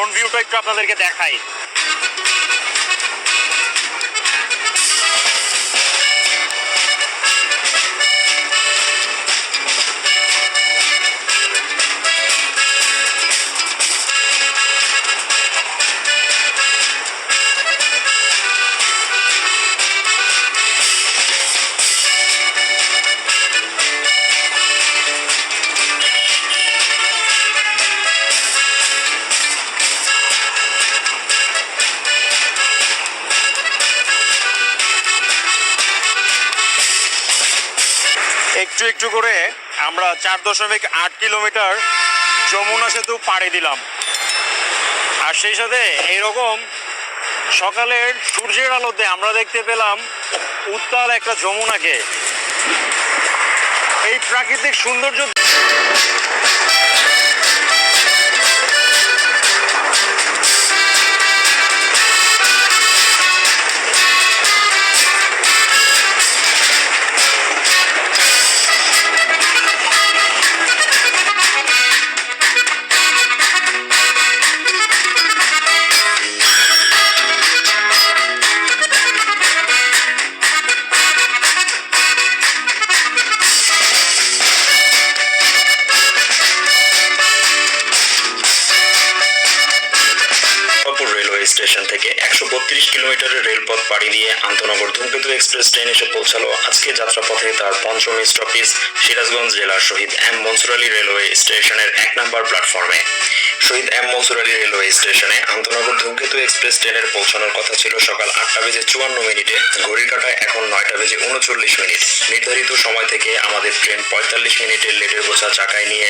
Front ভিউটা একটু আপনাদেরকে দেখাই। একটু একটু করে আমরা 4.8 কিলোমিটার যমুনা সেতু পাড়ি দিলাম। আর সেই সাথে এইরকম সকালের সূর্যের আলোতে আমরা দেখতে পেলাম উত্তাল একটা যমুনাকে। এই প্রাকৃতিক সৌন্দর্য রেলওয়ে স্টেশন থেকে 132 কিলোমিটারের রেলপথ পাড়ি দিয়ে আন্তনগর ধূমকেতু এক্সপ্রেস ট্রেন এসে পৌঁছালো আজকে যাত্রাপথে তার পঞ্চম স্টপেজ সিরাজগঞ্জ জেলার শহীদ এম মনসুর আলী রেলওয়ে স্টেশনের 1 নম্বর প্ল্যাটফর্মে। শহীদ এম মনসুর আলী রেলওয়ে স্টেশনে আন্তনগর ধূমকেতু এক্সপ্রেস ট্রেনের পৌঁছানোর কথা ছিল সকাল 8:54 ঘড়ির কাঁটায় এখন 9:39। নির্ধারিত সময় থেকে আমাদের ট্রেন 45 মিনিটের লেটের বোঝা চাকায় নিয়ে